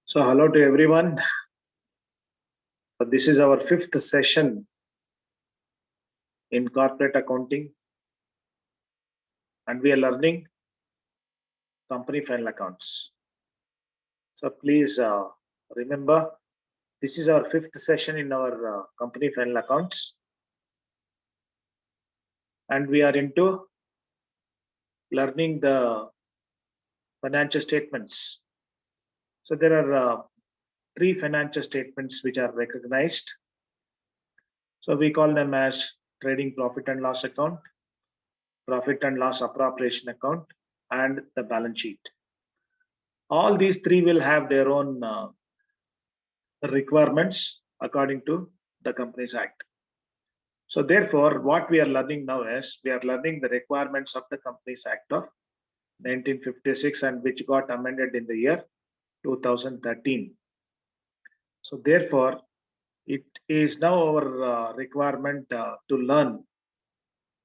So hello to everyone. This is our fifth session in corporate accounting, and we are learning company final accounts. So please remember, this is our fifth session in our company final accounts, and we are into learning the financial statements. So there are three financial statements which are recognized. So we call them as trading profit and loss account, profit and loss appropriation account, and the balance sheet. All these three will have their own requirements according to the Companies Act. So therefore, what we are learning now is we are learning the requirements of the Companies Act of 1956 and which got amended in the year 2013. So therefore, it is now our requirement to learn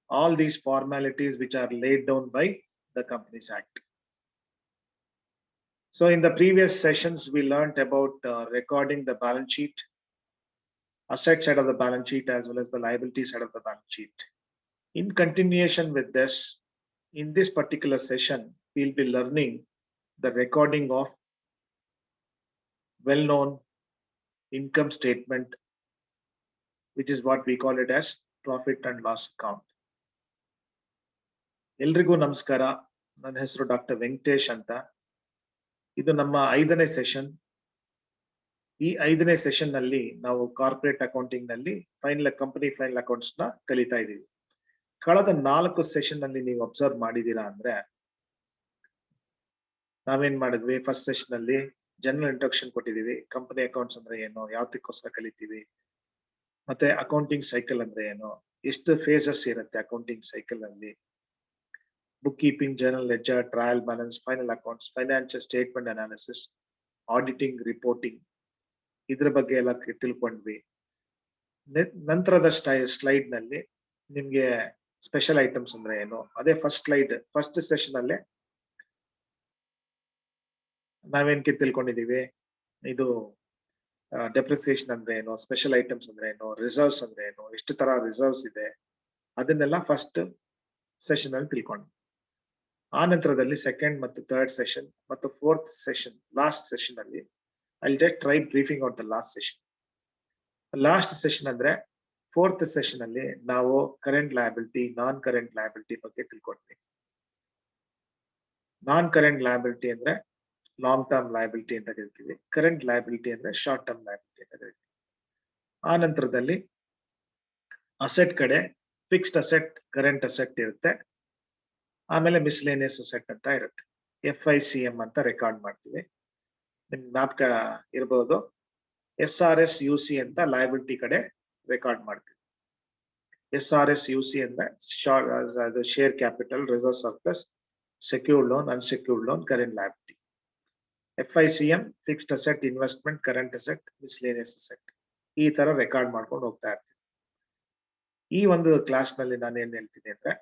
all these formalities which are laid down by the Companies Act. So in the previous sessions, we learned about recording the balance sheet, asset side of the balance sheet, as well as the liability side of the balance sheet. In continuation with this, in this particular session, we'll be learning the recording of well-known income statement, which is what we call it as profit and loss account. ಎಲ್ರಿಗೂ ನಮಸ್ಕಾರ. ನನ್ನ ಹೆಸರು doctor Venkatesh ಅಂತ. ಇದು ನಮ್ಮ 5ನೇ session. ಈ 5ನೇ ಸೆಷನ್ ನಲ್ಲಿ ನಾವು ಕಾರ್ಪೊರೇಟ್ ಅಕೌಂಟಿಂಗ್ ನಲ್ಲಿ ಕಂಪನಿ ಫೈನಲ್ ಅಕೌಂಟ್ಸ್ ನ ಕಲಿತಾ ಇದೀವಿ. ಕಳೆದ 4 ಸೆಷನ್ ನಲ್ಲಿ ನೀವು ಅಬ್ಸರ್ವ್ ಮಾಡಿದೀರಾ ಅಂದ್ರೆ ನಾವೇನ್ ಮಾಡಿದ್ವಿ, ಫಸ್ಟ್ ಸೆಷನ್ ಅಲ್ಲಿ ಜನರಲ್ ಇಂಟ್ರೊಡಕ್ಷನ್ ಕೊಟ್ಟಿದೀವಿ. ಕಂಪನಿ ಅಕೌಂಟ್ಸ್ ಅಂದ್ರೆ ಏನು, ಯಾವ್ದಕ್ಕೋಸ್ಕರ ಕಲಿತೀವಿ, ಮತ್ತೆ ಅಕೌಂಟಿಂಗ್ ಸೈಕಲ್ ಅಂದ್ರೆ ಏನು, ಎಷ್ಟು ಫೇಸಸ್ ಇರುತ್ತೆ ಅಕೌಂಟಿಂಗ್ ಸೈಕಲ್ ಅಲ್ಲಿ, book keeping, journal ledger, trial balance, final accounts, financial statement analysis, auditing, reporting, ಇದ್ರ ಬಗ್ಗೆ ಎಲ್ಲ ತಿಳ್ಕೊಂಡ್ವಿ. ನಂತರದ ಸ್ಲೈಡ್ ನಲ್ಲಿ ನಿಮ್ಗೆ ಸ್ಪೆಷಲ್ ಐಟಮ್ಸ್ ಅಂದ್ರೆ ಏನು, ಅದೇ ಫಸ್ಟ್ ಸೆಷನ್ ಅಲ್ಲೇ ನಾವೇನ್ಕೆ ತಿಳ್ಕೊಂಡಿದೀವಿ, ಇದು ಡೆಪ್ರಿಸಿಯೇಷನ್ ಅಂದ್ರೆ ಏನು, ಸ್ಪೆಷಲ್ ಐಟಮ್ಸ್ ಅಂದ್ರೆ ಏನು, ರಿಸರ್ವ್ಸ್ ಅಂದ್ರೆ ಏನು, ಎಷ್ಟು ತರ ರಿಸರ್ವ್ಸ್ ಇದೆ, ಅದನ್ನೆಲ್ಲ ಫಸ್ಟ್ ಸೆಷನ್ ಅಲ್ಲಿ ತಿಳ್ಕೊಂಡ್ವಿ. ಆ ನಂತರದಲ್ಲಿ ಸೆಕೆಂಡ್ ಮತ್ತು ಥರ್ಡ್ ಸೆಷನ್ ಮತ್ತು ಫೋರ್ತ್ ಸೆಷನ್, ಲಾಸ್ಟ್ ಸೆಷನ್ ಅಲ್ಲಿ I just try briefing out the last session. Last session ಅಂದ್ರೆ ಫೋರ್ತ್ ಸೆಷನ್ ಅಲ್ಲಿ ನಾವು ಕರೆಂಟ್ ಲಯಬಿಲಿಟಿ, ನಾನ್ ಕರೆಂಟ್ ಲಯಬಿಲಿಟಿ ಬಗ್ಗೆ ತಿಳ್ಕೊಂಡ್ವಿ. ನಾನ್ ಕರೆಂಟ್ ಲಯಬಿಲಿಟಿ ಅಂದ್ರೆ ಲಾಂಗ್ ಟರ್ಮ್ ಲಯಬಿಲಿಟಿ ಅಂತ ಕರಿತೀವಿ, ಕರೆಂಟ್ ಲಯಬಿಲಿಟಿ ಅಂದ್ರೆ ಶಾರ್ಟ್ ಟರ್ಮ್ ಲಯಬಿಲಿಟಿ ಅಂತ ಕರಿತೀವಿ. ಆ ನಂತರದಲ್ಲಿ ಅಸೆಟ್ ಕಡೆ ಫಿಕ್ಸ್ಡ್ ಅಸೆಟ್, ಕರೆಂಟ್ ಅಸೆಟ್ ಇರುತ್ತೆ. ಆಮೇಲೆ ಮಿಸ್ಲೇನಿಯಸ್ ಅಸೆಟ್ ಅಂತ ಇರುತ್ತೆ. FICM ಅಂತ ರೆಕಾರ್ಡ್ ಮಾಡ್ತೀವಿ. ನಿಮ್ ಜ್ಞಾಪಕ ಇರಬಹುದು, SRS UC ಅಂತ ಲಯಬಿಲಿಟಿ ಕಡೆ ರೆಕಾರ್ಡ್ ಮಾಡ್ತೀವಿ. SRS UC ಅಂದ್ರೆ share capital, reserve surplus, secured loan, unsecured loan, current liability. FICM fixed asset, investment, current asset, miscellaneous asset, ಈ ತರ ರೆಕಾರ್ಡ್ ಮಾಡ್ಕೊಂಡು ಹೋಗ್ತಾ ಇರ್ತೀವಿ. ಈ ಒಂದು ಕ್ಲಾಸ್ ನಲ್ಲಿ ನಾನು ಏನ್ ಹೇಳ್ತೀನಿ ಅಂದ್ರೆ,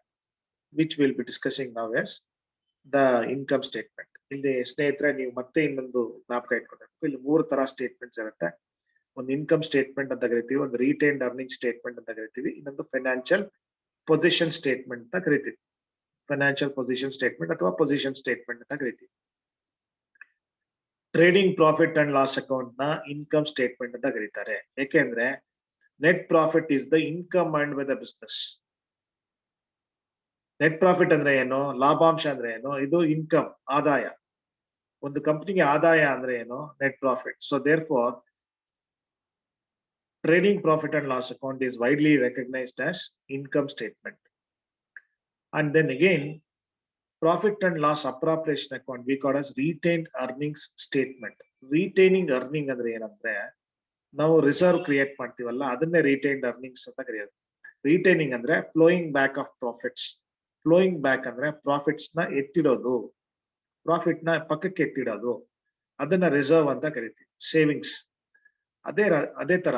which we'll be discussing now is the income statement. ಇಲ್ಲಿ ಸ್ನೇಹಿತರೆ ನೀವು ಮತ್ತೆ ಇನ್ನೊಂದು ಜ್ಞಾಪಕ ಇಟ್ಕೊಳ್ಬೇಕು, ಇಲ್ಲಿ 3 ತರ ಸ್ಟೇಟ್ಮೆಂಟ್ಸ್ ಇರುತ್ತೆ. ಒಂದು ಇನ್ಕಮ್ ಸ್ಟೇಟ್ಮೆಂಟ್ ಅಂತ ಕರಿತೀವಿ, ಒಂದು ರಿಟೈನ್ಡ್ ಅರ್ನಿಂಗ್ ಸ್ಟೇಟ್ಮೆಂಟ್ ಅಂತ ಕರಿತೀವಿ, ಇನ್ನೊಂದು ಫೈನಾನ್ಷಿಯಲ್ ಪೊಸಿಷನ್ ಸ್ಟೇಟ್ಮೆಂಟ್ ಅಂತ ಕರಿತೀವಿ. ಫೈನಾನ್ಷಿಯಲ್ ಪೊಸಿಷನ್ ಸ್ಟೇಟ್ಮೆಂಟ್ ಅಥವಾ ಪೊಸಿಷನ್ ಸ್ಟೇಟ್ಮೆಂಟ್ ಅಂತ ಕರಿತೀವಿ. Trading profit and loss account ನ ಇನ್ಕಮ್ ಸ್ಟೇಟ್ಮೆಂಟ್ ಅಂತ ಕರೀತಾರೆ. ಯಾಕೆಂದ್ರೆ net profit is the income earned by the business. Net profit ಅಂದ್ರೆ ಏನು, ಲಾಭಾಂಶ ಅಂದ್ರೆ ಏನು, ಇದು ಇನ್ಕಮ್, ಆದಾಯ. ಒಂದು ಕಂಪನಿಗೆ ಆದಾಯ ಅಂದ್ರೆ ಏನು, net profit. So therefore trading profit and loss account is widely recognized as income statement. And then again, profit and loss appropriation account we call as retained earnings statement. Retaining earning ಅಂದ್ರೆ ಏನಂದ್ರೆ, ನಾವು reserve create ಮಾಡ್ತೀವಲ್ಲ, ಅದನ್ನೇ retained earnings ಅಂತ ಕರೆಯೋದು. Retaining ಅಂದ್ರೆ flowing back of profits. Flowing back ಅಂದ್ರೆ profits ನ ಎತ್ತಿಡೋದು, ಪ್ರಾಫಿಟ್ ನ ಪಕ್ಕಕ್ಕೆ ಎತ್ತಿಡೋದು, ಅದನ್ನ ರಿಸರ್ವ್ ಅಂತ ಕರಿತೀವಿ, ಸೇವಿಂಗ್ಸ್. ಅದೇ ತರ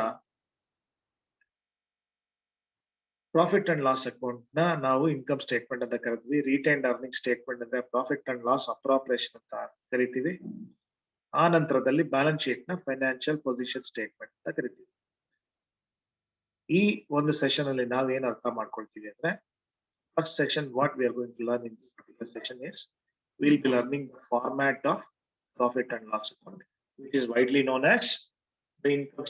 ಪ್ರಾಫಿಟ್ ಅಂಡ್ ಲಾಸ್ ಅಕೌಂಟ್ ನ ನಾವು ಇನ್ಕಮ್ ಸ್ಟೇಟ್ಮೆಂಟ್ ಅಂತ ಕರಿತೀವಿ. ರಿಟೈನ್ಡ್ ಅರ್ನಿಂಗ್ ಸ್ಟೇಟ್ಮೆಂಟ್ ಅಂದ್ರೆ ಪ್ರಾಫಿಟ್ ಅಂಡ್ ಲಾಸ್ ಅಪ್ರಾಪ್ರಿಯೇಷನ್ ಅಂತ ಕರಿತೀವಿ. ಆ ನಂತರದಲ್ಲಿ ಬ್ಯಾಲೆನ್ಸ್ ಶೀಟ್ ನ ಫೈನಾನ್ಷಿಯಲ್ ಪೊಸಿಷನ್ ಸ್ಟೇಟ್ಮೆಂಟ್ ಅಂತ ಕರಿತೀವಿ. ಈ ಒಂದು ಸೆಷನ್ ಅಲ್ಲಿ ನಾವ್ ಏನ್ ಅರ್ಥ ಮಾಡ್ಕೊಳ್ತೀವಿ ಅಂದ್ರೆ, first session what we are going to learn in this particular session is will be learning the format of profit and loss account, which is widely known as the income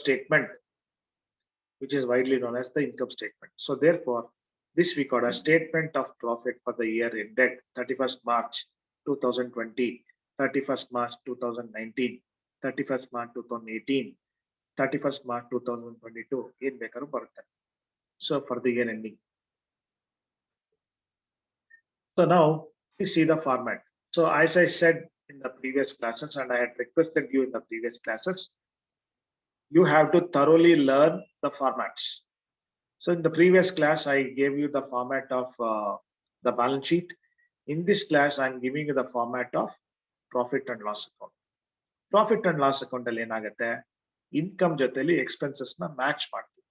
statement. So therefore, this we call a statement of profit for the year ended 31st March 2020, 31st March 2019, 31st March 2018, 31st March 2022 ಏನ್ ಬೇಕಾದ್ರೂ ಬರುತ್ತೆ. So for the year ending. So now we see the format. So as I said in the previous classes, and I had requested you in the previous classes, you have to thoroughly learn the formats. So in the previous class, I gave you the format of the balance sheet. In this class, I'm giving you the format of profit and loss account. Profit and loss account alli enagutte, income joteli expenses na match ಮಾಡ್ತೀವಿ.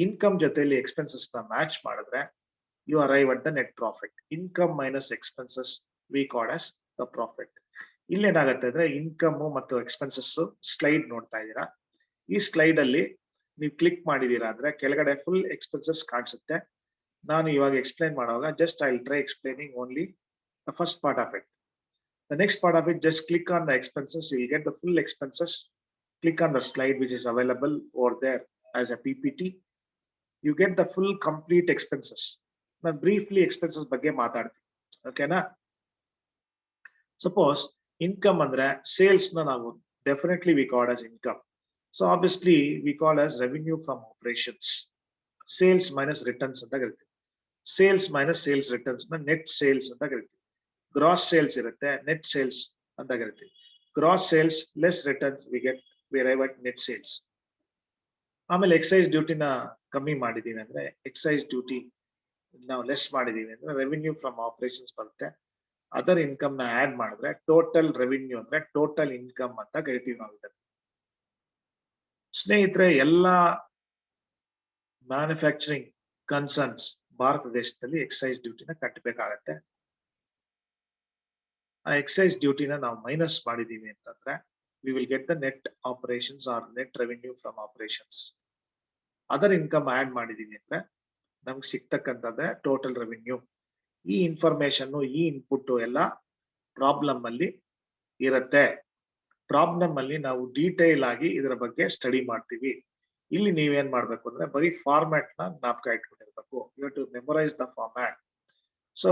Income joteli expenses na match ಮಾಡಿದ್ರೆ you arrive at the net profit. Income minus expenses we call as the profit. ಇಲ್ಲಿ ಏನಾಗುತ್ತೆ ಅಂದ್ರೆ income ಮತ್ತು expenses slide ನೋಡ್ತಾ ಇದ್ದೀರಾ. ಈ slide ಅಲ್ಲಿ ನೀವು ಕ್ಲಿಕ್ ಮಾಡಿದೀರಾ ಅಂದ್ರೆ ಕೆಳಗಡೆ ಫುಲ್ ಎಕ್ಸ್ಪೆನ್ಸಸ್ ಕಾಣಿಸುತ್ತೆ. ನಾನು ಇವಾಗ ಎಕ್ಸ್ಪ್ಲೈನ್ ಮಾಡುವಾಗ just I will try explaining only the first part of it. The next part of it, just click on the expenses, you will get the full expenses. Click on the slide which is available over there as a PPT. You get the full complete expenses. Now briefly expenses ಬಗ್ಗೆ ಮಾತಾಡ್ತೀನಿ, ಓಕೆನಾ? Suppose income ಅಂದ್ರೆ sales ನ ನಾವು definitely we call as income. So obviously we call as revenue from operations. Sales minus returns ಅಂತ ಕರಿತೀವಿ. Sales minus sales returns ನ net sales ಅಂತ ಕರಿತೀವಿ. ಗ್ರಾಸ್ ಸೇಲ್ಸ್ ಇರುತ್ತೆ, ನೆಟ್ ಸೇಲ್ಸ್ ಅಂತ ಕರಿತೀವಿ. Gross sales less returns we arrive at net sales. ಆಮೇಲೆ excise ಡ್ಯೂಟಿನ ಕಮ್ಮಿ ಮಾಡಿದೀವಿ ಅಂದ್ರೆ, ಎಕ್ಸೈಸ್ ಡ್ಯೂಟಿ ನಾವು ಲೆಸ್ ಮಾಡಿದೀವಿ ಅಂದ್ರೆ ರೆವಿನ್ಯೂ ಫ್ರಮ್ ಆಪರೇಷನ್ಸ್ ಬರುತ್ತೆ. ಅದರ್ ಇನ್ಕಮ್ ನ ಆಡ್ ಮಾಡಿದ್ರೆ ಟೋಟಲ್ ರೆವಿನ್ಯೂ ಅಂದ್ರೆ ಟೋಟಲ್ ಇನ್ಕಮ್ ಅಂತ ಕರಿತೀವಿ ನಾವು ಇದನ್ನ. ಸ್ನೇಹಿತರೆ, ಎಲ್ಲಾ ಮ್ಯಾನುಫ್ಯಾಕ್ಚರಿಂಗ್ ಕನ್ಸರ್ನ್ಸ್ ಭಾರತ ದೇಶದಲ್ಲಿ ಎಕ್ಸೈಸ್ ಡ್ಯೂಟಿನ ಕಟ್ಟಬೇಕಾಗತ್ತೆ. ಆ ಎಕ್ಸೈಸ್ ಡ್ಯೂಟಿನ ನಾವು ಮೈನಸ್ ಮಾಡಿದೀವಿ ಅಂತಂದ್ರೆ we will get the net operations or net revenue from operations. Other income add ಮಾಡಿದೀವಿ ಅಂದ್ರೆ ನಮ್ಗೆ ಸಿಗ್ತಕ್ಕಂಥದ್ದೇ ಟೋಟಲ್ ರೆವಿನ್ಯೂ. ಈ ಇನ್ಫಾರ್ಮೇಶನ್, ಈ ಇನ್ಪುಟ್ ಎಲ್ಲ ಪ್ರಾಬ್ಲಮ್ ಅಲ್ಲಿ ಇರುತ್ತೆ. ಪ್ರಾಬ್ಲಮ್ ಅಲ್ಲಿ ನಾವು ಡೀಟೇಲ್ ಆಗಿ ಇದರ ಬಗ್ಗೆ ಸ್ಟಡಿ ಮಾಡ್ತೀವಿ. ಇಲ್ಲಿ ನೀವೇನ್ ಮಾಡ್ಬೇಕು ಅಂದ್ರೆ ಬರೀ ಫಾರ್ಮ್ಯಾಟ್ ನ ಜ್ಞಾಪಕ ಇಟ್ಕೊಂಡಿರ್ಬೇಕು. You have to memorize the format. So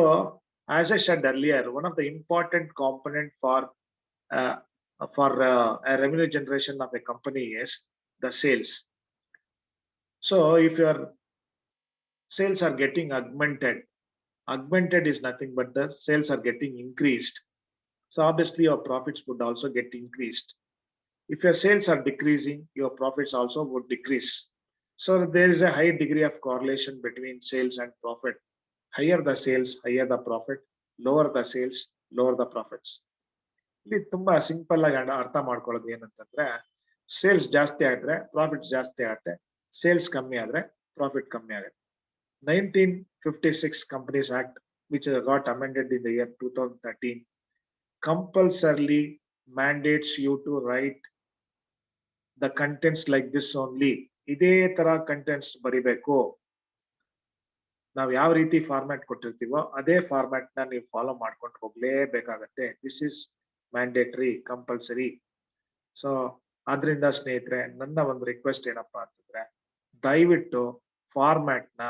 as I said earlier, one of the important component for a revenue generation of a company is the sales. So if your sales are getting augmented is nothing but the sales are getting increased. So obviously your profits would also get increased. If your sales are decreasing, your profits also would decrease. So there is a high degree of correlation between sales and profit. Higher the sales, higher the profit. Lower the sales, lower the profits. ಇಲ್ಲಿ ತುಂಬಾ simple ಆಗಿ ಅರ್ಥ ಮಾಡ್ಕೊಳ್ಳೋದು ಏನಂತಂದ್ರೆ, sales ಜಾಸ್ತಿ ಆದ್ರೆ profit ಜಾಸ್ತಿ ಆಗುತ್ತೆ, ಸೇಲ್ಸ್ ಕಮ್ಮಿ ಆದ್ರೆ ಪ್ರಾಫಿಟ್ ಕಮ್ಮಿ ಆಗುತ್ತೆ. 1956 Companies Act, which got amended in the year 2013, compulsorily mandates you to write the contents like this only. ಇದೇ ತರ ಕಂಟೆಂಟ್ಸ್ ಬರಿಬೇಕು. ನಾವು ಯಾವ ರೀತಿ ಫಾರ್ಮ್ಯಾಟ್ ಕೊಟ್ಟಿರ್ತೀವೋ ಅದೇ ಫಾರ್ಮ್ಯಾಟ್ ನ ನೀವು ಫಾಲೋ ಮಾಡ್ಕೊಂಡು ಹೋಗ್ಲೇಬೇಕಾಗತ್ತೆ. This is mandatory, compulsory. So ಆದ್ರಿಂದ ಸ್ನೇಹಿತರೆ, ನನ್ನ ಒಂದು ರಿಕ್ವೆಸ್ಟ್ ಏನಪ್ಪಾ ಅಂತಂದ್ರೆ, ದಯವಿಟ್ಟು ಫಾರ್ಮ್ಯಾಟ್ ನ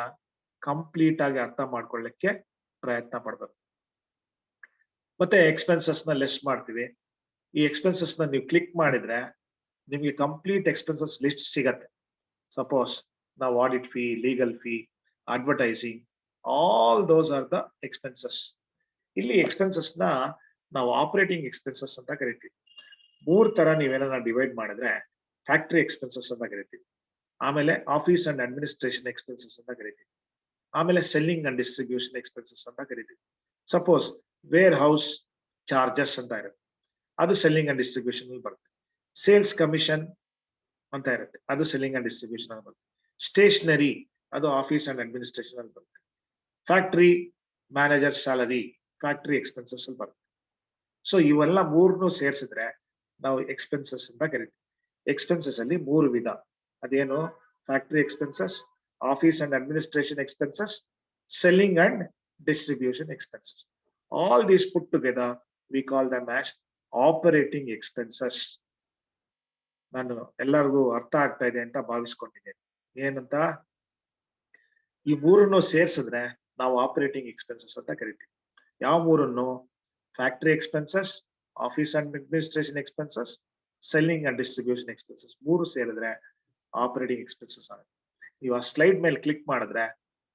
ಕಂಪ್ಲೀಟ್ ಆಗಿ ಅರ್ಥ ಮಾಡ್ಕೊಳ್ಳಿಕ್ಕೆ ಪ್ರಯತ್ನ ಪಡ್ಬೇಕು. ಮತ್ತೆ ಎಕ್ಸ್ಪೆನ್ಸಸ್ ನ ಲೆಸ್ ಮಾಡ್ತೀವಿ. ಈ ಎಕ್ಸ್ಪೆನ್ಸಸ್ ನ ನೀವು ಕ್ಲಿಕ್ ಮಾಡಿದ್ರೆ ನಿಮ್ಗೆ ಕಂಪ್ಲೀಟ್ ಎಕ್ಸ್ಪೆನ್ಸಸ್ ಲಿಸ್ಟ್ ಸಿಗತ್ತೆ. ಸಪೋಸ್ ನಾವು audit fee, legal fee, advertising, all those are the expenses. ಇಲ್ಲಿ ಎಕ್ಸ್ಪೆನ್ಸಸ್ ನ ನಾವು ಆಪರೇಟಿಂಗ್ ಎಕ್ಸ್ಪೆನ್ಸಸ್ ಅಂತ ಕರಿತೀವಿ. 3 ತರ ನೀವೇನ ಡಿವೈಡ್ ಮಾಡಿದ್ರೆ ಫ್ಯಾಕ್ಟರಿ ಎಕ್ಸ್ಪೆನ್ಸಸ್ ಅಂತ ಕರಿತೀವಿ, ಆಮೇಲೆ ಆಫೀಸ್ ಅಂಡ್ ಅಡ್ಮಿನಿಸ್ಟ್ರೇಷನ್ ಎಕ್ಸ್ಪೆನ್ಸಸ್ ಅಂತ ಕರಿತೀವಿ, ಆಮೇಲೆ ಸೆಲ್ಲಿಂಗ್ ಅಂಡ್ ಡಿಸ್ಟ್ರಿಬ್ಯೂಷನ್ ಎಕ್ಸ್ಪೆನ್ಸಸ್ ಅಂತ ಕರಿತೀವಿ. ಸಪೋಸ್ ವೇರ್ ಹೌಸ್ ಚಾರ್ಜಸ್ ಅಂತ ಇರುತ್ತೆ, ಅದು ಸೆಲ್ಲಿಂಗ್ ಅಂಡ್ ಡಿಸ್ಟ್ರಿಬ್ಯೂಷನ್ ಅಲ್ಲಿ ಬರುತ್ತೆ. ಸೇಲ್ಸ್ ಕಮಿಷನ್ ಅಂತ ಇರುತ್ತೆ, ಅದು ಸೆಲ್ಲಿಂಗ್ ಅಂಡ್ ಡಿಸ್ಟ್ರಿಬ್ಯೂಷನ್ ಅಲ್ಲಿ ಬರುತ್ತೆ. ಸ್ಟೇಷನರಿ, ಅದು ಆಫೀಸ್ ಅಂಡ್ ಅಡ್ಮಿನಿಸ್ಟ್ರೇಷನ್ ಅಲ್ಲಿ ಬರುತ್ತೆ. Factory manager salary factory expenses ಅಲ್ಲಿ ಬರುತ್ತೆ. ಸೊ ಇವೆಲ್ಲ 3 ಸೇರಿಸಿದ್ರೆ ನಾವು ಎಕ್ಸ್ಪೆನ್ಸಸ್ ಅಂತ ಕರಿತೀವಿ. ಎಕ್ಸ್ಪೆನ್ಸಸ್ ಅಲ್ಲಿ 3 ವಿಧ. ಅದೇನು? Factory expenses, office and administration expenses, selling and distribution expenses. All these put together, we call them as operating expenses. ನಾನು ಎಲ್ಲರಿಗೂ ಅರ್ಥ ಆಗ್ತಾ ಇದೆ ಅಂತ ಭಾವಿಸ್ಕೊಂಡಿದ್ದೇನೆ. ಏನಂತ? ಈ ಮೂರನ್ನು ಸೇರಿಸಿದ್ರೆ ನಾವು ಆಪರೇಟಿಂಗ್ ಎಕ್ಸ್ಪೆನ್ಸಸ್ ಅಂತ ಕರಿತೀವಿ. ಯಾವ ಮೂರನ್ನು? Factory expenses, office and administration expenses, selling and distribution expenses. ಮೂರು ಸೇರಿದ್ರೆ ಆಪರೇಟಿಂಗ್ ಎಕ್ಸ್ಪೆನ್ಸಸ್ ಆಗುತ್ತೆ. ನೀವು ಆ ಸ್ಲೈಡ್ ಮೇಲೆ ಕ್ಲಿಕ್ ಮಾಡಿದ್ರೆ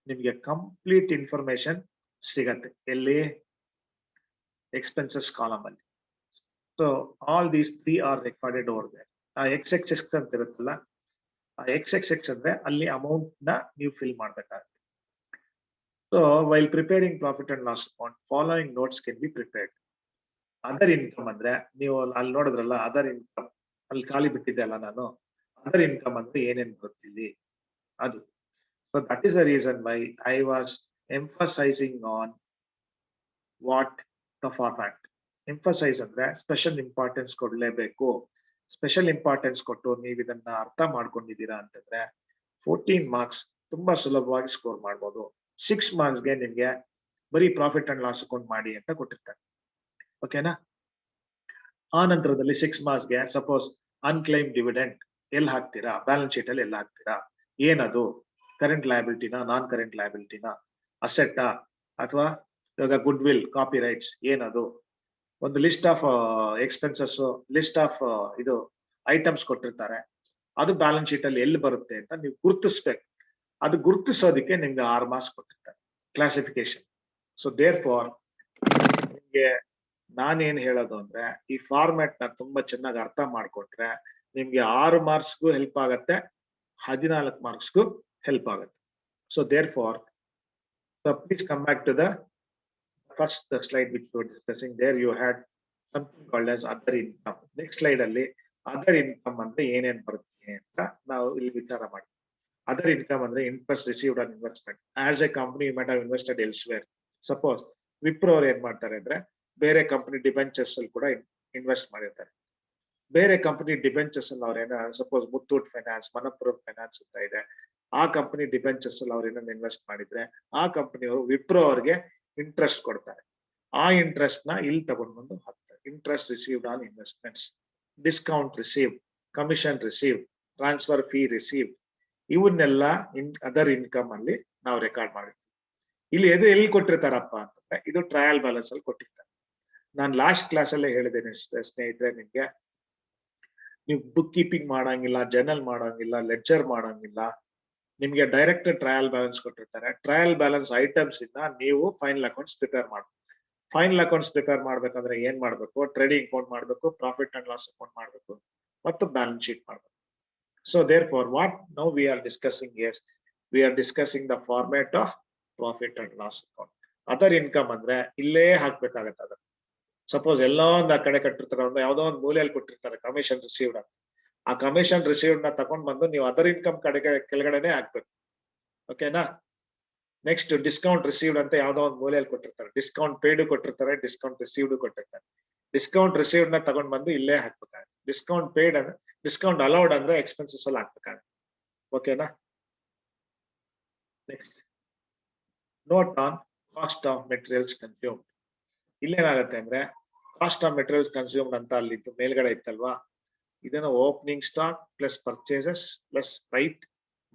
ನಿಮಗೆ ಕಂಪ್ಲೀಟ್ ಇನ್ಫಾರ್ಮೇಶನ್ ಸಿಗತ್ತೆ. ಎಲ್ಲಿ? ಎಕ್ಸ್ಪೆನ್ಸಸ್ ಕಾಲಮ್ ಅಲ್ಲಿ. So all these 3 are recorded over there. ಆ XXX ಅಂತ ಇರುತ್ತಲ್ಲ, ಆ XXX ಅಂದ್ರೆ ಅಲ್ಲಿ ಅಮೌಂಟ್ ನ ನೀವು ಫಿಲ್ ಮಾಡ್ಬೇಕಾಗುತ್ತೆ. So while preparing profit and loss account, following notes can be prepared. Other income ಅಂದ್ರೆ ನೀವು ಅಲ್ಲಿ ನೋಡಿದ್ರಲ್ಲ, ಅದರ್ ಇನ್ಕಮ್ ಅಲ್ಲಿ ಖಾಲಿ ಬಿಟ್ಟಿದ್ದೆ ಅಲ್ಲ ನಾನು. ಅದರ್ ಇನ್ಕಮ್ ಅಂದ್ರೆ ಏನೇನ್ ಬರುತ್ತಿಲ್ಲಿ ಅದು. So that is the reason why I was emphasizing on what the format. Emphasize ಅಂದ್ರೆ ಸ್ಪೆಷಲ್ ಇಂಪಾರ್ಟೆನ್ಸ್ ಕೊಡ್ಲೇಬೇಕು. ಸ್ಪೆಷಲ್ ಇಂಪಾರ್ಟೆನ್ಸ್ ಕೊಟ್ಟು ನೀವು ಇದನ್ನ ಅರ್ಥ ಮಾಡ್ಕೊಂಡಿದ್ದೀರಾ ಅಂತಂದ್ರೆ 14 ಮಾರ್ಕ್ಸ್ ತುಂಬಾ ಸುಲಭವಾಗಿ ಸ್ಕೋರ್ ಮಾಡ್ಬೋದು. 6 ಮಾರ್ಕ್ಸ್ಗೆ ನಿಮ್ಗೆ ಬರೀ ಪ್ರಾಫಿಟ್ ಅಂಡ್ ಲಾಸ್ ಅಕೌಂಟ್ ಮಾಡಿ ಅಂತ ಕೊಟ್ಟಿರ್ತಾರೆ. ಓಕೆನಾ? ಆ ನಂತರದಲ್ಲಿ 6 ಮಾರ್ಕ್ಸ್ಗೆ ಸಪೋಸ್ ಅನ್ಕ್ಲೈಮ್ ಡಿವಿಡೆಂಡ್ ಎಲ್ಲಿ ಹಾಕ್ತೀರಾ? ಬ್ಯಾಲೆನ್ಸ್ ಶೀಟ್ ಅಲ್ಲಿ ಎಲ್ಲಿ ಹಾಕ್ತೀರಾ? ಏನದು? ಕರೆಂಟ್ ಲಯಬಿಲಿಟಿನಾ, ನಾನ್ ಕರೆಂಟ್ ಲಯಬಿಲಿಟಿನಾ, ಅಸೆಟ್ಟಾ, ಅಥವಾ ಇವಾಗ ಗುಡ್ ವಿಲ್, ಕಾಪಿ ರೈಟ್ಸ್, ಏನದು? ಒಂದು list of expenses, list of ಇದು ಐಟಮ್ಸ್ ಕೊಟ್ಟಿರ್ತಾರೆ. ಅದು ಬ್ಯಾಲೆನ್ಸ್ ಶೀಟ್ ಅಲ್ಲಿ ಎಲ್ಲಿ ಬರುತ್ತೆ ಅಂತ ನೀವು ಗುರುತಿಸ್ಬೇಕು. ಅದು ಗುರುತಿಸೋದಕ್ಕೆ ನಿಮ್ಗೆ 6 ಮಾರ್ಕ್ಸ್ ಕೊಟ್ಟಿರ್ತಾರೆ ಕ್ಲಾಸಿಫಿಕೇಶನ್. ಸೊ ದೇರ್ ಫಾರ್ ನಿಮ್ಗೆ ನಾನೇನ್ ಹೇಳೋದು ಅಂದ್ರೆ, ಈ ಫಾರ್ಮ್ಯಾಟ್ ನ ತುಂಬಾ ಚೆನ್ನಾಗಿ ಅರ್ಥ ಮಾಡ್ಕೊಟ್ರೆ ನಿಮ್ಗೆ 6 ಮಾರ್ಕ್ಸ್ಗೂ ಹೆಲ್ಪ್ ಆಗತ್ತೆ, 14 ಮಾರ್ಕ್ಸ್ಗೂ help ಆಗುತ್ತೆ. So therefore, please come back to the first slide which we were discussing. There you had something called as other income. Next slide ಅಲ್ಲಿ other income ಅಂದ್ರೆ ಏನೇನ್ ಬರುತ್ತೆ ಅಂತ ನಾವು ಇಲ್ಲಿ ವಿಚಾರ ಮಾಡ್ತೀವಿ. Other income ಅಂದ್ರೆ interest received on investment. As a company you might have invested elsewhere. Suppose Wipro ಅವರು ಏನ್ ಮಾಡ್ತಾರೆ ಅಂದ್ರೆ ಬೇರೆ ಕಂಪನಿ ಡಿಬೆಂಚರ್ಸ್ ಅಲ್ಲಿ ಕೂಡ ಇನ್ವೆಸ್ಟ್ ಮಾಡಿರ್ತಾರೆ. ಬೇರೆ ಕಂಪನಿ ಡಿಬೆಂಚರ್ಸ್ ಅಲ್ಲಿ ಅವ್ರೇನ suppose Muthoot finance, Manappuram finance ಅಂತ ಇದೆ. ಆ ಕಂಪನಿ ಡಿಬೆಂಚರ್ಸ್ ಅಲ್ಲಿ ಅವ್ರು ಏನನ್ನ ಇನ್ವೆಸ್ಟ್ ಮಾಡಿದ್ರೆ ಆ ಕಂಪನಿಯವರು ವಿಪ್ರೋ ಅವ್ರಿಗೆ ಇಂಟ್ರೆಸ್ಟ್ ಕೊಡ್ತಾರೆ. ಆ ಇಂಟ್ರೆಸ್ಟ್ ನ ಇಲ್ಲಿ ತಗೊಂಡು ಬಂದು ಹಾಕ್ತಾರೆ. Interest received on investments, discount received, commission received, transfer fee received, ಇವನ್ನೆಲ್ಲ ಅದರ್ ಇನ್ಕಮ್ ಅಲ್ಲಿ ನಾವು ರೆಕಾರ್ಡ್ ಮಾಡಿರ್ತೀವಿ. ಇಲ್ಲಿ ಎಲ್ಲಿ ಕೊಟ್ಟಿರ್ತಾರಪ್ಪ ಅಂತಂದ್ರೆ ಇದು ಟ್ರಯಲ್ ಬ್ಯಾಲೆನ್ಸ್ ಅಲ್ಲಿ ಕೊಟ್ಟಿರ್ತಾರೆ. ನಾನು ಲಾಸ್ಟ್ ಕ್ಲಾಸ್ ಅಲ್ಲೇ ಹೇಳಿದ್ದೇನೆ ಸ್ನೇಹಿತರೆ, ನಿಮ್ಗೆ ನೀವು ಬುಕ್ ಕೀಪಿಂಗ್ ಮಾಡಂಗಿಲ್ಲ, ಜರ್ನಲ್ ಮಾಡಂಗಿಲ್ಲ, ಲೆಡ್ಜರ್ ಮಾಡಂಗಿಲ್ಲ. ನಿಮ್ಗೆ ಡೈರೆಕ್ಟ್ ಟ್ರಯಲ್ ಬ್ಯಾಲೆನ್ಸ್ ಕೊಟ್ಟಿರ್ತಾರೆ. ಟ್ರಯಲ್ ಬ್ಯಾಲೆನ್ಸ್ ಐಟಮ್ಸ್ ಇಂದ ನೀವು ಫೈನಲ್ ಅಕೌಂಟ್ಸ್ ಪ್ರಿಪೇರ್ ಮಾಡಬೇಕು. ಫೈನಲ್ ಅಕೌಂಟ್ಸ್ ಪ್ರಿಪೇರ್ ಮಾಡ್ಬೇಕಂದ್ರೆ ಏನ್ ಮಾಡ್ಬೇಕು? ಟ್ರೇಡಿಂಗ್ ಅಕೌಂಟ್ ಮಾಡ್ಬೇಕು, ಪ್ರಾಫಿಟ್ ಅಂಡ್ ಲಾಸ್ ಅಕೌಂಟ್ ಮಾಡ್ಬೇಕು, ಮತ್ತು ಬ್ಯಾಲೆನ್ಸ್ ಶೀಟ್ ಮಾಡ್ಬೇಕು. So therefore what now we are discussing is we are discussing the format of profit and loss account. Other income ಅಂದ್ರೆ ಇಲ್ಲೇ ಹಾಕ್ಬೇಕಾಗತ್ತೆ. ಅದ ಸಪೋಸ್ ಎಲ್ಲೋ ಒಂದ್ ಆ ಕಡೆ ಕಟ್ಟಿರ್ತಾರೆ, ಒಂದು ಯಾವ್ದೋ ಒಂದು ಮೂಲೆಯಲ್ಲಿ ಕೊಟ್ಟಿರ್ತಾರೆ ಕಮಿಷನ್ ರಿಸೀವ್ಡ್ ಅಂತ. ಆ ಕಮಿಷನ್ ರಿಸೀವ್ಡ್ ನ ತಗೊಂಡ್ ಬಂದು ನೀವು ಅದರ್ ಇನ್ಕಮ್ ಕಡೆಗೆ ಕೆಳಗಡೆನೆ ಹಾಕ್ಬೇಕು. ಓಕೆನಾ? ನೆಕ್ಸ್ಟ್ ಡಿಸ್ಕೌಂಟ್ ರಿಸೀವ್ಡ್ ಅಂತ ಯಾವ್ದೋ ಒಂದು ಮೂಲೆಯಲ್ಲಿ ಕೊಟ್ಟಿರ್ತಾರೆ. ಡಿಸ್ಕೌಂಟ್ ಪೇಯ್ಡ್ ಕೊಟ್ಟಿರ್ತಾರೆ, ಡಿಸ್ಕೌಂಟ್ ರಿಸೀವ್ಡ್ ಕೊಟ್ಟಿರ್ತಾರೆ. ಡಿಸ್ಕೌಂಟ್ ರಿಸೀವ್ಡ್ ನ ತಗೊಂಡ್ ಬಂದು ಇಲ್ಲೇ ಹಾಕ್ಬೇಕಾಗುತ್ತೆ. ಡಿಸ್ಕೌಂಟ್ ಪೇಯ್ಡ್ ಅಂದ್ರೆ, ಡಿಸ್ಕೌಂಟ್ ಅಲೌಡ್ ಅಂದ್ರೆ ಎಕ್ಸ್ಪೆನ್ಸಸ್ ಅಲ್ಲಿ ಹಾಕ್ಬೇಕಾಗುತ್ತೆ. ಓಕೆನಾ? Next note on cost of materials consumed. ಇಲ್ಲೇನಾಗತ್ತೆ ಅಂದ್ರೆ ಕಾಸ್ಟ್ ಆಫ್ ಮೆಟೀರಿಯಲ್ಸ್ ಕನ್ಸ್ಯೂಮ್ಡ್ ಅಂತ ಅಲ್ಲಿ ಮೇಲ್ಗಡೆ ಇತ್ತಲ್ವಾ, ಇದನ್ನ opening stock plus purchases plus right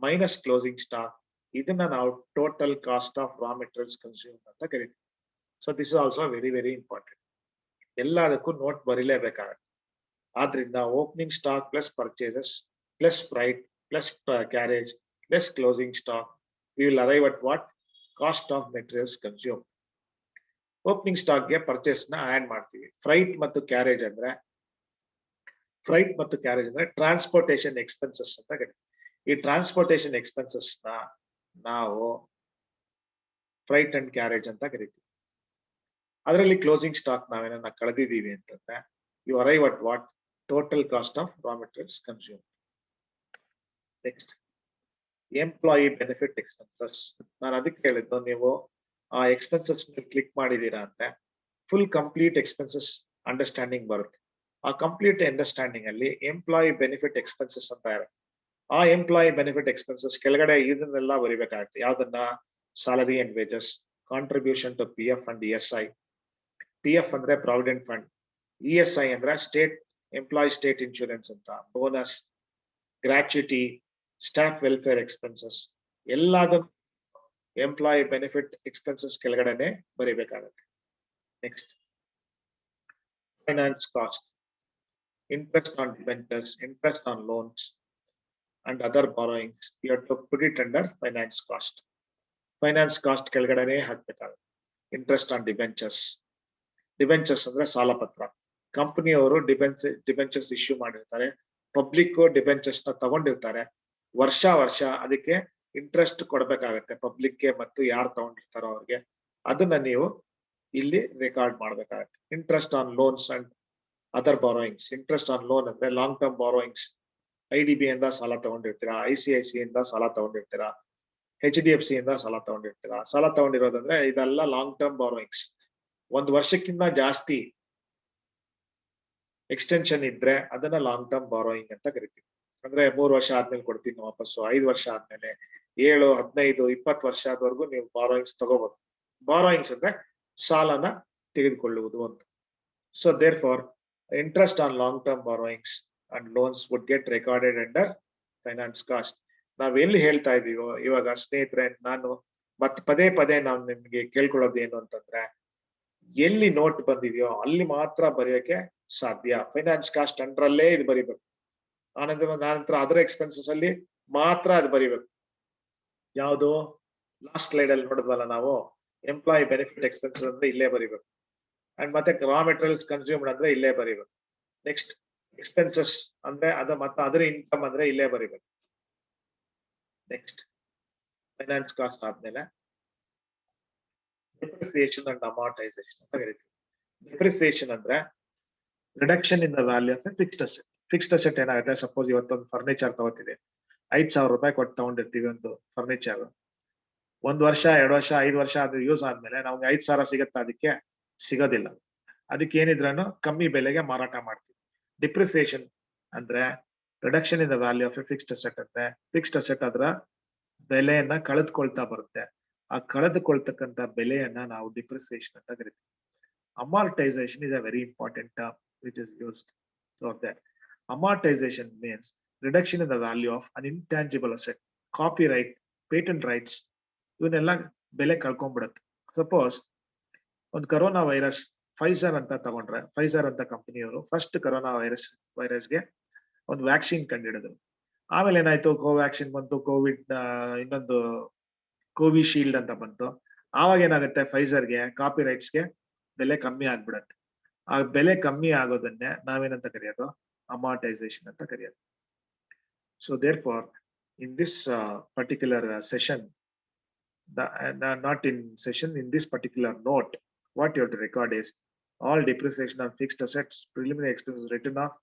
minus closing stock, ಇದನ್ನ ನಾವು total cost of raw materials consume ಅಂತ ಕರಿತೀವಿ. So this is also very very important. ಎಲ್ಲದಕ್ಕೂ ನೋಟ್ ಬರೀಲೇಬೇಕಾಗುತ್ತೆ. ಆದ್ರಿಂದ opening stock plus purchases plus right plus carriage plus closing stock, we will arrive at what? Cost of materials consume. Opening stock ಗೆ purchase ನ add ಮಾಡ್ತೀವಿ. Freight ಮತ್ತು carriage ಅಂದ್ರೆ transportation expenses ಅಂತ ಕರಿತೀವಿ. ಈ ಟ್ರಾನ್ಸ್ಪೋರ್ಟೇಷನ್ ಎಕ್ಸ್ಪೆನ್ಸಸ್ ನ ನಾವು ಫ್ರೈಟ್ ಅಂಡ್ ಕ್ಯಾರೇಜ್ ಅಂತ ಕರಿತೀವಿ. ಅದರಲ್ಲಿ ಕ್ಲೋಸಿಂಗ್ ಸ್ಟಾಕ್ ನಾವೇನ ಕಳೆದಿದ್ದೀವಿ ಅಂತಂದ್ರೆ you arrive at what? Total cost of raw materials consume. Next employee benefit expenses. ನಾನು ಅದಕ್ಕೆ ಹೇಳಿದ್ದು, ನೀವು ಆ ಎಕ್ಸ್ಪೆನ್ಸಸ್ ಕ್ಲಿಕ್ ಮಾಡಿದೀರಾ ಅಂದ್ರೆ ಫುಲ್ ಕಂಪ್ಲೀಟ್ ಎಕ್ಸ್ಪೆನ್ಸಸ್ ಅಂಡರ್ಸ್ಟ್ಯಾಂಡಿಂಗ್ ಬರುತ್ತೆ. ಆ ಕಂಪ್ಲೀಟ್ ಅಂಡರ್ಸ್ಟ್ಯಾಂಡಿಂಗ್ ಅಲ್ಲಿ ಎಂಪ್ಲಾಯಿ ಬೆನಿಫಿಟ್ ಎಕ್ಸ್ಪೆನ್ಸಸ್ ಅಂತ ಇರುತ್ತೆ. ಆ ಎಂಪ್ಲಾಯಿ ಬೆನಿಫಿಟ್ ಎಕ್ಸ್ಪೆನ್ಸಸ್ ಕೆಳಗಡೆ ಇದನ್ನೆಲ್ಲ ಬರಿಬೇಕಾಗುತ್ತೆ. ಯಾವ್ದನ್ನ? Salary and wages, contribution to P F and ESI. PF ಅಂದ್ರೆ ಪ್ರಾವಿಡೆಂಟ್ ಫಂಡ್, ESI ಅಂದ್ರೆ ಸ್ಟೇಟ್ ಎಂಪ್ಲಾಯಿ ಸ್ಟೇಟ್ ಇನ್ಶೂರೆನ್ಸ್ ಅಂತ, bonus, gratuity, staff welfare expenses ಎಲ್ಲದನ್ನು ಎಂಪ್ಲಾಯಿ ಬೆನಿಫಿಟ್ ಎಕ್ಸ್ಪೆನ್ಸಸ್ ಕೆಳಗಡೆನೆ ಬರಿಬೇಕಾಗುತ್ತೆ. Next, finance cost, interest on debentures, interest on loans, and other borrowings. You have to put it under finance cost. Finance cost ಕೆಳಗಡೆನೆ ಹಾಕ್ಬೇಕಾಗುತ್ತೆ. Interest on debentures. Debentures ಅಂದ್ರೆ ಸಾಲ ಪತ್ರ. ಕಂಪನಿಯವರು debentures issue ಮಾಡಿರ್ತಾರೆ, public debentures ನ ತಗೊಂಡಿರ್ತಾರೆ. ವರ್ಷ ಅದಕ್ಕೆ ಇಂಟ್ರೆಸ್ಟ್ ಕೊಡ್ಬೇಕಾಗತ್ತೆ ಪಬ್ಲಿಕ್ಗೆ ಮತ್ತು ಯಾರು ತಗೊಂಡಿರ್ತಾರೋ ಅವ್ರಿಗೆ. ಅದನ್ನ ನೀವು ಇಲ್ಲಿ ರೆಕಾರ್ಡ್ ಮಾಡ್ಬೇಕಾಗತ್ತೆ. Interest on loans and other borrowings. Interest on loan ಅಂದ್ರೆ ಲಾಂಗ್ ಟರ್ಮ್ ಬಾರೋಯಿಂಗ್ಸ್. IDB ಇಂದ ಸಾಲ ತಗೊಂಡಿರ್ತೀರಾ, ICICI ಇಂದ ಸಾಲ ತಗೊಂಡಿರ್ತೀರಾ, HDFC ಇಂದ ಸಾಲ ತಗೊಂಡಿರ್ತೀರಾ. ಸಾಲ ತಗೊಂಡಿರೋದಂದ್ರೆ ಇದೆಲ್ಲ ಲಾಂಗ್ ಟರ್ಮ್ ಬಾರೋಯಿಂಗ್ಸ್. 1 ವರ್ಷಕ್ಕಿಂತ ಜಾಸ್ತಿ ಎಕ್ಸ್ಟೆನ್ಷನ್ ಇದ್ರೆ ಅದನ್ನ ಲಾಂಗ್ ಟರ್ಮ್ ಬಾರೋಯಿಂಗ್ ಅಂತ ಕರಿತೀವಿ. ಅಂದ್ರೆ 3 ವರ್ಷ ಆದ್ಮೇಲೆ ಕೊಡ್ತೀನಿ ವಾಪಸ್ಸು, 5 ವರ್ಷ ಆದ್ಮೇಲೆ, 7, 15, 20 ವರ್ಷದವರೆಗೂ ನೀವು ಬಾರೋಯಿಂಗ್ಸ್ ತಗೋಬಹುದು. ಬಾರೋಯಿಂಗ್ಸ್ ಅಂದ್ರೆ ಸಾಲನ ತೆಗೆದುಕೊಳ್ಳುವುದು ಅಂತ. So therefore, interest on long-term borrowings and loans would get recorded under finance cost. ನಾವ್ ಎಲ್ಲಿ ಹೇಳ್ತಾ ಇದೀವೋ ಇವಾಗ ಸ್ನೇಹಿತರೆ, ನಾನು ಪದೇ ನಾವು ನಿಮ್ಗೆ ಕೇಳ್ಕೊಳ್ಳೋದು ಏನು ಅಂತಂದ್ರೆ, ಎಲ್ಲಿ ನೋಟ್ ಬಂದಿದೆಯೋ ಅಲ್ಲಿ ಮಾತ್ರ ಬರೆಯೋಕೆ ಸಾಧ್ಯ. ಫೈನಾನ್ಸ್ ಕಾಸ್ಟ್ ಅಂಡರಲ್ಲೇ ಇದು ಬರಿಬೇಕು. ನಂತರ ಅದರ್ ಎಕ್ಸ್ಪೆನ್ಸಸ್ ಅಲ್ಲಿ ಮಾತ್ರ ಅದು ಬರಿಬೇಕು. ಯಾವುದು? ಲಾಸ್ಟ್ ಸ್ಲೈಡ್ ಅಲ್ಲಿ ನೋಡಿದ್ವಲ್ಲ ನಾವು, ಎಂಪ್ಲಾಯಿ ಬೆನಿಫಿಟ್ ಎಕ್ಸ್ಪೆನ್ಸಸ್ ಅಂದ್ರೆ ಇಲ್ಲೇ ಬರಿಬೇಕು. ಅಂಡ್ ಮತ್ತೆ ರಾ ಮೆಟೀರಿಯಲ್ಸ್ ಕನ್ಸ್ಯೂಮ್ಡ್ ಅಂದ್ರೆ ಇಲ್ಲೇ ಬರಿಬೇಕು. ನೆಕ್ಸ್ಟ್, ಎಕ್ಸ್ಪೆನ್ಸಸ್ ಅಂದ್ರೆ ಮತ್ತೆ ಅದರ ಇನ್ಕಮ್ ಅಂದ್ರೆ ಇಲ್ಲೇ ಬರಿಬೇಕು. ನೆಕ್ಸ್ಟ್, ಫೈನಾನ್ಸ್ ಕಾಸ್ಟ್ ಆದ್ಮೇಲೆ ಡಿಪ್ರಿಸಿಯೇಷನ್ ಅಂಡ್ ಅಮಾರ್ಟೈಸೇಷನ್ ಅಂತ ಕರಿತೀವಿ. ಡಿಪ್ರಿಸಿಯೇಷನ್ ಅಂದ್ರೆ reduction in the value of A fixed asset. Fixed asset ಏನಾಗುತ್ತೆ? ಸಪೋಸ್ ಇವತ್ತೊಂದು ಫರ್ನಿಚರ್ ತಗೋತೀವಿ, 5,000 ರೂಪಾಯಿ ಕೊಟ್ಟು ತಗೊಂಡಿರ್ತೀವಿ ಒಂದು ಫರ್ನಿಚರ್. 1 ವರ್ಷ, 2 ವರ್ಷ, 5 ವರ್ಷ ಅದು ಯೂಸ್ ಆದ್ಮೇಲೆ ನಮ್ಗೆ 5,000 ಸಿಗುತ್ತಾ? ಅದಕ್ಕೆ ಸಿಗೋದಿಲ್ಲ. ಅದಕ್ಕೆ ಏನಿದ್ರೂ ಕಮ್ಮಿ ಬೆಲೆಗೆ ಮಾರಾಟ ಮಾಡ್ತೀವಿ. ಡಿಪ್ರಿಸಿಯೇಷನ್ ಅಂದ್ರೆ reduction in the value of A fixed asset. ಅಂದ್ರೆ ಫಿಕ್ಸ್ಡ್ ಅಸೆಟ್ ಅದರ ಬೆಲೆಯನ್ನ ಕಳೆದುಕೊಳ್ತಾ ಬರುತ್ತೆ. ಆ ಕಳೆದುಕೊಳ್ತಕ್ಕಂತ ಬೆಲೆಯನ್ನ ನಾವು ಡಿಪ್ರಿಸಿಯೇಷನ್ ಅಂತ ಕರಿತೀವಿ. Amortization is a very important term which is used for that. Amortization means reduction in the value of an intangible asset. Copyright, patent rights, ಇವನ್ನೆಲ್ಲ ಬೆಲೆ ಕಳ್ಕೊಂಡ್ಬಿಡುತ್ತೆ. ಸಪೋಸ್ ಒಂದು ಕರೋನಾ ವೈರಸ್ ಫೈಸರ್ ಅಂತ ತಗೊಂಡ್ರೆ, ಫೈಸರ್ ಅಂತ ಕಂಪನಿಯವರು ಫಸ್ಟ್ ಕರೋನಾ ವೈರಸ್ಗೆ ಒಂದು vaccine ಕಂಡಿಡಿದ್ರು. ಆಮೇಲೆ ಏನಾಯ್ತು? ಕೋವ್ಯಾಕ್ಸಿನ್ ಬಂತು, ಇನ್ನೊಂದು ಕೋವಿಶೀಲ್ಡ್ ಅಂತ ಬಂತು. ಆವಾಗ ಏನಾಗುತ್ತೆ? ಫೈಸರ್ಗೆ ಕಾಪಿ ರೈಟ್ಸ್ಗೆ ಬೆಲೆ ಕಮ್ಮಿ ಆಗ್ಬಿಡತ್ತೆ. ಆ ಬೆಲೆ ಕಮ್ಮಿ ಆಗೋದನ್ನೇ ನಾವೇನಂತ ಕರೆಯೋದು? ಅಮಾರ್ಟೈಸೇಷನ್ ಅಂತ ಕರೆಯೋದು. So therefore in this particular session, in this particular note, what you have to record is all depreciation on fixed assets, preliminary expenses written off,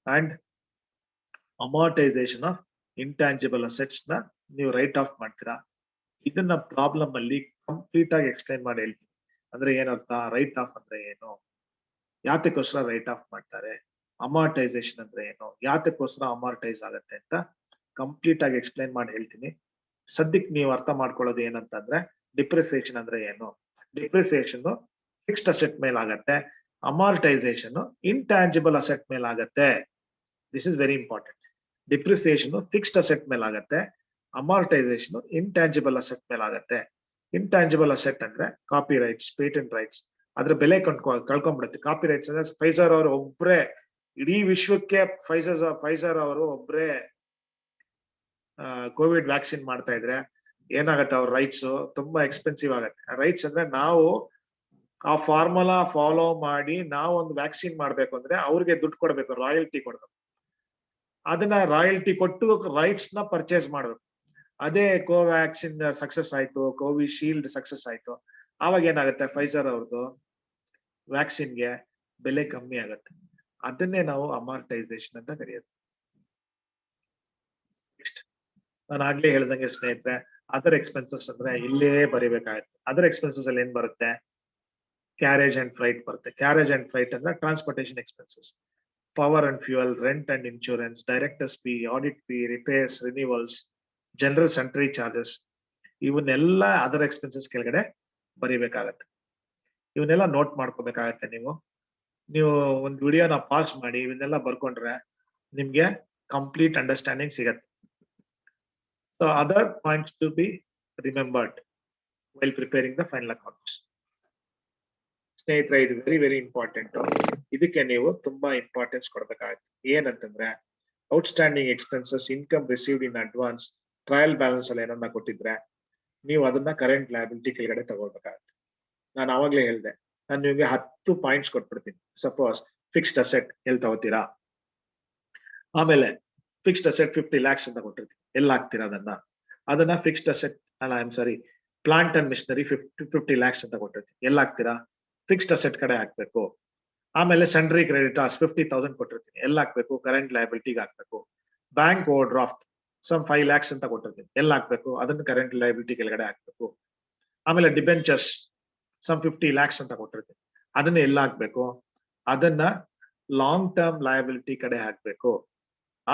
and amortization of intangible assets na ನೀವು right of ಮಾಡ್ತೀರಾ. ಇದನ್ನ problem ಅಲ್ಲಿ complete ಆಗಿ explain ಮಾಡಿ ಹೇಳ್ತೀನಿ. ಅಂದ್ರೆ ಏನರ್ಥ? Right of ಅಂದ್ರೆ ಏನು, ಯಾತಕ್ಕೋಸ್ಕರ ರೈಟ್ ಆಫ್ ಮಾಡ್ತಾರೆ, ಅಮಾರ್ಟೈಸೇಷನ್ ಅಂದ್ರೆ ಏನು, ಯಾತಕ್ಕೋಸ್ಕರ ಅಮಾರ್ಟೈಸ್ ಆಗತ್ತೆ ಅಂತ ಕಂಪ್ಲೀಟ್ ಆಗಿ ಎಕ್ಸ್ಪ್ಲೈನ್ ಮಾಡಿ ಹೇಳ್ತೀನಿ. ಸದ್ಯಕ್ಕೆ ನೀವು ಅರ್ಥ ಮಾಡ್ಕೊಳ್ಳೋದು ಏನಂತಂದ್ರೆ, ಡಿಪ್ರಿಸಿಯೇಷನ್ ಅಂದ್ರೆ ಏನು? ಡಿಪ್ರಿಸಿಯೇಷನ್ ಫಿಕ್ಸ್ಡ್ ಅಸೆಟ್ ಮೇಲೆ ಆಗತ್ತೆ, ಅಮಾರ್ಟೈಸೇಷನ್ ಇಂಟ್ಯಾಂಜಿಬಲ್ ಅಸೆಟ್ ಮೇಲೆ ಆಗತ್ತೆ. This is very important. Depreciation fixed asset ಮೇಲೆ ಆಗತ್ತೆ, ಅಮಾರ್ಟೈಸೇಷನ್ ಇಂಟ್ಯಾಂಜಿಬಲ್ ಅಸೆಟ್ ಮೇಲೆ ಆಗತ್ತೆ. ಇಂಟ್ಯಾಂಜಿಬಲ್ ಅಸೆಟ್ ಅಂದ್ರೆ ಕಾಪಿ ರೈಟ್ಸ್, ಪೇಟೆಂಟ್ ರೈಟ್ಸ್, ಅದ್ರ ಬೆಲೆ ಕಳ್ಕೊಂಡ್ಬಿಡುತ್ತೆ. ಕಾಪಿ ರೈಟ್ಸ್ ಅಂದ್ರೆ ಫೈಸರ್ ಅವರು ಒಬ್ರೇ ಇಡೀ ವಿಶ್ವಕ್ಕೆ ಫೈಸರ್ ಅವರು ಒಬ್ರೇ ಕೋವಿಡ್ ವ್ಯಾಕ್ಸಿನ್ ಮಾಡ್ತಾ ಇದ್ರೆ ಏನಾಗತ್ತೆ? ಅವ್ರ ರೈಟ್ಸ್ ತುಂಬಾ ಎಕ್ಸ್ಪೆನ್ಸಿವ್ ಆಗತ್ತೆ. ರೈಟ್ಸ್ ಅಂದ್ರೆ ನಾವು ಆ ಫಾರ್ಮುಲಾ ಫಾಲೋ ಮಾಡಿ ನಾವು ಒಂದು ವ್ಯಾಕ್ಸಿನ್ ಮಾಡ್ಬೇಕು ಅಂದ್ರೆ ಅವ್ರಿಗೆ ದುಡ್ಡು ಕೊಡ್ಬೇಕು, ರಾಯಲ್ಟಿ ಕೊಡ್ಬೇಕು. ಅದನ್ನ ರಾಯಲ್ಟಿ ಕೊಟ್ಟು ರೈಟ್ಸ್ ನ ಪರ್ಚೇಸ್ ಮಾಡ್ಬೇಕು. ಅದೇ ಕೋವ್ಯಾಕ್ಸಿನ್ ಸಕ್ಸಸ್ ಆಯ್ತು, ಕೋವಿಶೀಲ್ಡ್ ಸಕ್ಸಸ್ ಆಯ್ತು, ಆವಾಗ ಏನಾಗುತ್ತೆ? ಫೈಸರ್ ಅವ್ರದ್ದು ವ್ಯಾಕ್ಸಿನ್ಗೆ ಬೆಲೆ ಕಮ್ಮಿ ಆಗತ್ತೆ. ಅದನ್ನೇ ನಾವು ಅಮಾರ್ಟೈಸೇಷನ್ ಅಂತ ಕರೆಯೋದು. ನೆಕ್ಸ್ಟ್, ನಾನು ಆಗ್ಲೇ ಹೇಳ್ದಂಗೆ ಸ್ನೇಹಿತರೆ, ಅದರ್ ಎಕ್ಸ್ಪೆನ್ಸಸ್ ಅಂದ್ರೆ ಇಲ್ಲೇ ಬರಿಬೇಕಾಗುತ್ತೆ. ಅದರ್ ಎಕ್ಸ್ಪೆನ್ಸಸ್ ಅಲ್ಲಿ ಏನ್ ಬರುತ್ತೆ? ಕ್ಯಾರೇಜ್ ಅಂಡ್ ಫ್ರೈಟ್ ಬರುತ್ತೆ. ಕ್ಯಾರೇಜ್ ಅಂಡ್ ಫ್ರೈಟ್ ಅಂದ್ರೆ transportation expenses. power and fuel, rent and insurance, director's fee, audit fee, repairs, renewals, general sundry charges. ಇವನ್ನೆಲ್ಲ ಅದರ್ ಎಕ್ಸ್ಪೆನ್ಸಸ್ ಕೆಳಗಡೆ ಬರೀಬೇಕಾಗತ್ತೆ. ಇವನ್ನೆಲ್ಲ ನೋಟ್ ಮಾಡ್ಕೋಬೇಕಾಗತ್ತೆ. ನೀವು ಒಂದು ವಿಡಿಯೋನ ಪಾಸ್ ಮಾಡಿ ಇವನ್ನೆಲ್ಲ ಬರ್ಕೊಂಡ್ರೆ ನಿಮ್ಗೆ ಕಂಪ್ಲೀಟ್ ಅಂಡರ್ಸ್ಟ್ಯಾಂಡಿಂಗ್ ಸಿಗತ್ತೆ. So other points to be remembered while preparing the final accounts. ಸ್ನೇಹಿತರೆ, ಇದು ವೆರಿ ವೆರಿ ಇಂಪಾರ್ಟೆಂಟ್. ಇದಕ್ಕೆ ನೀವು ತುಂಬಾ ಇಂಪಾರ್ಟೆನ್ಸ್ ಕೊಡ್ಬೇಕಾಗುತ್ತೆ. ಏನಂತಂದ್ರೆ outstanding expenses, income received in advance, trial balance ಅಲ್ಲಿ ಏನನ್ನ ಕೊಟ್ಟಿದ್ರೆ ನೀವು ಅದನ್ನ ಕರೆಂಟ್ ಲಯಬಿಲಿಟಿ ಕೆಳಗಡೆ ತಗೊಳ್ಬೇಕಾಗುತ್ತೆ. ನಾನು ಆವಾಗ್ಲೇ ಹೇಳ್ದೆ, ನಾನು ನಿಮಗೆ 10 ಪಾಯಿಂಟ್ಸ್ ಕೊಟ್ಬಿಡ್ತೀನಿ. ಸಪೋಸ್ ಫಿಕ್ಸ್ಡ್ ಅಸೆಟ್ ಎಲ್ಲಿ ತಗೋತೀರಾ, ಆಮೇಲೆ ಫಿಕ್ಸ್ಡ್ ಅಸೆಟ್ 50 lakhs ಅಂತ ಕೊಟ್ಟಿರ್ತೀನಿ, ಎಲ್ಲ ಹಾಕ್ತೀರಾ ಅದನ್ನ ಫಿಕ್ಸ್ಡ್ ಅಸೆಟ್ ಅಲ್ಲ, I am sorry, plant and missionary 50 lakhs ಅಂತ ಕೊಟ್ಟಿರ್ತೀನಿ, ಎಲ್ಲ ಹಾಕ್ತೀರಾ, ಫಿಕ್ಸ್ಡ್ ಅಸೆಟ್ ಕಡೆ ಹಾಕ್ಬೇಕು. ಆಮೇಲೆ ಸೆಂಡ್ರಿ ಕ್ರೆಡಿಟಾರ್ಸ್ 50,000 ಕೊಟ್ಟಿರ್ತೀನಿ, ಎಲ್ಲ ಹಾಕ್ಬೇಕು, ಕರೆಂಟ್ ಲಯಬಿಲಿಟಿಗೆ ಹಾಕ್ಬೇಕು. Bank overdraft some 5 lakhs ಅಂತ ಕೊಟ್ಟಿರ್ತೀನಿ, ಎಲ್ಲ ಹಾಕ್ಬೇಕು, ಅದನ್ನ ಕರೆಂಟ್ ಲಯಬಿಲಿಟಿ ಕೆಳಗಡೆ ಹಾಕ್ಬೇಕು. ಆಮೇಲೆ ಡಿಬೆಂಚರ್ಸ್ ಸಮ್ 50 lakhs ಅಂತ ಕೊಟ್ಟಿರ್ತೀನಿ, ಅದನ್ನ ಎಲ್ಲ ಹಾಕ್ಬೇಕು, ಅದನ್ನ ಲಾಂಗ್ ಟರ್ಮ್ ಲಯಬಿಲಿಟಿ ಕಡೆ ಹಾಕ್ಬೇಕು.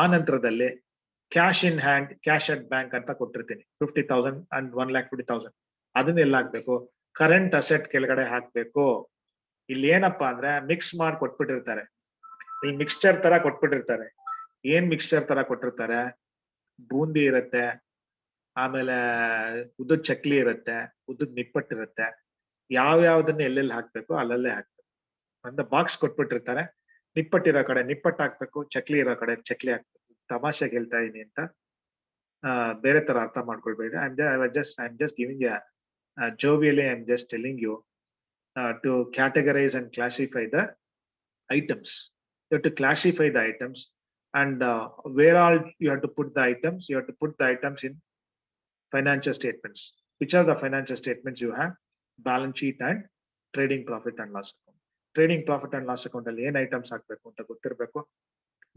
ಆ ನಂತರದಲ್ಲಿ cash in hand, cash at bank ಅಂತ ಕೊಟ್ಟಿರ್ತೀನಿ 50,000 ಅಂಡ್ 1,20,000, ಅದನ್ನ ಎಲ್ಲ ಹಾಕ್ಬೇಕು, ಕರೆಂಟ್ ಅಸೆಟ್ ಕೆಳಗಡೆ ಹಾಕ್ಬೇಕು. ಇಲ್ಲಿ ಏನಪ್ಪಾ ಅಂದ್ರೆ ಮಿಕ್ಸ್ ಮಾಡಿ ಕೊಟ್ಬಿಟ್ಟಿರ್ತಾರೆ, ಇಲ್ಲಿ ಮಿಕ್ಸ್ಚರ್ ತರ ಕೊಟ್ಬಿಟ್ಟಿರ್ತಾರೆ. ಏನ್ ಮಿಕ್ಸ್ಚರ್ ತರ ಕೊಟ್ಟಿರ್ತಾರೆ, ಬೂಂದಿ ಇರುತ್ತೆ, ಆಮೇಲೆ ಉದ್ದದ ಚಕ್ಲಿ ಇರುತ್ತೆ, ಉದ್ದದ ನಿಪ್ಪಟ್ಟಿರುತ್ತೆ, ಯಾವ್ಯಾವ್ದನ್ನ ಎಲ್ಲೆಲ್ಲಿ ಹಾಕ್ಬೇಕು ಅಲ್ಲಲ್ಲೇ ಹಾಕ್ಬೇಕು. ಒಂದು ಬಾಕ್ಸ್ ಕೊಟ್ಬಿಟ್ಟಿರ್ತಾರೆ, ನಿಪ್ಪಟ್ಟಿರೋ ಕಡೆ ನಿಪ್ಪಟ್ಟು ಹಾಕ್ಬೇಕು, ಚಕ್ಲಿ ಇರೋ ಕಡೆ ಚಕ್ಲಿ ಹಾಕ್ಬೇಕು. ತಮಾಷೆಗೆ ಹೇಳ್ತಾ ಇದೀನಿ ಅಂತ ಬೇರೆ ತರ ಅರ್ಥ ಮಾಡ್ಕೊಳ್ಬೇಡಿ. I am just giving jovially, I am just telling you to categorize and classify the items. You have to classify the items, and where all you have to put the items. You have to put the items in financial statements. Which are the financial statements you have? Balance sheet and trading profit and loss account. Trading profit and loss account ಅಲ್ಲಿ ಏನ್ items ಹಾಕ್ಬೇಕು ಅಂತ ಗೊತ್ತಿರ್ಬೇಕು,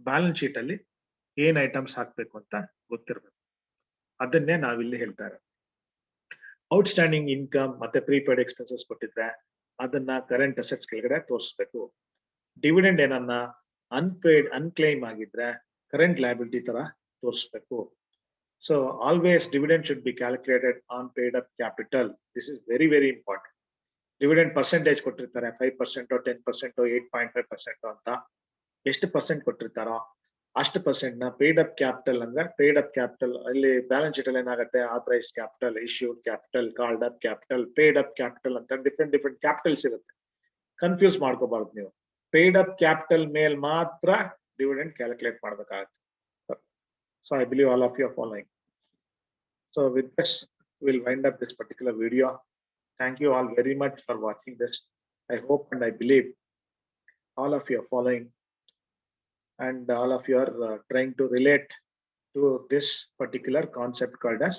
balance sheet ಅಲ್ಲಿ ಏನ್ items ಹಾಕ್ಬೇಕು ಅಂತ ಗೊತ್ತಿರ್ಬೇಕು. ಅದನ್ನೇ ನಾವಿಲ್ಲಿ ಹೇಳ್ತಾ ಇರೋದು. ಔಟ್ಸ್ಟ್ಯಾಂಡಿಂಗ್ ಇನ್ಕಮ್ ಮತ್ತೆ ಪ್ರೀಪೇಯ್ಡ್ ಎಕ್ಸ್ಪೆನ್ಸಸ್ ಕೊಟ್ಟಿದ್ರೆ ಅದನ್ನ ಕರೆಂಟ್ ಅಸೆಟ್ಸ್ ಕೆಳಗಡೆ ತೋರಿಸ್ಬೇಕು. ಡಿವಿಡೆಂಡ್ ಏನನ್ನ ಅನ್ಕ್ಲೈಮ್ ಆಗಿದ್ರೆ ಕರೆಂಟ್ ಲಯಬಿಲಿಟಿ ತರ ತೋರಿಸ್ಬೇಕು. So always dividend should be calculated on paid up capital. This is very very important. Dividend percentage ಕೊಟ್ಟಿರ್ತಾರೆ, 5%, 10%, 8.5% ಅಂತ. ಎಷ್ಟು ಪರ್ಸೆಂಟ್ ಕೊಟ್ಟಿರ್ತಾರೋ ಅಷ್ಟು ಪರ್ಸೆಂಟ್ ನ ಪೇಡ್ ಅಪ್ ಕ್ಯಾಪಿಟಲ್ ಅಂದ್ರೆ ಪೇಡ್ ಅಪ್ ಕ್ಯಾಪಿಟಲ್ ಅಲ್ಲಿ ಬ್ಯಾಲೆನ್ಸ್ ಶೀಟ್ ಅಲ್ಲಿ ಏನಾಗುತ್ತೆ, authorised capital, issued capital, called up capital, paid up capital ಅಂತ ಡಿಫ್ರೆಂಟ್ ಕ್ಯಾಪಿಟಲ್ಸ್ ಇರುತ್ತೆ. ಕನ್ಫ್ಯೂಸ್ ಮಾಡ್ಕೋಬಾರ್ದು ನೀವು. ಪೇಡ್ ಅಪ್ ಕ್ಯಾಪಿಟಲ್ ಮೇಲ್ ಮಾತ್ರ ಡಿವಿಡೆಂಡ್ ಕ್ಯಾಲ್ಕುಲೇಟ್ ಮಾಡ್ಬೇಕಾಗುತ್ತೆ. So I believe all of you are following. So with this will wind up this particular video. Thank you all very much for watching this. I hope and I believe all of you are following, and all of you are trying to relate to this particular concept called as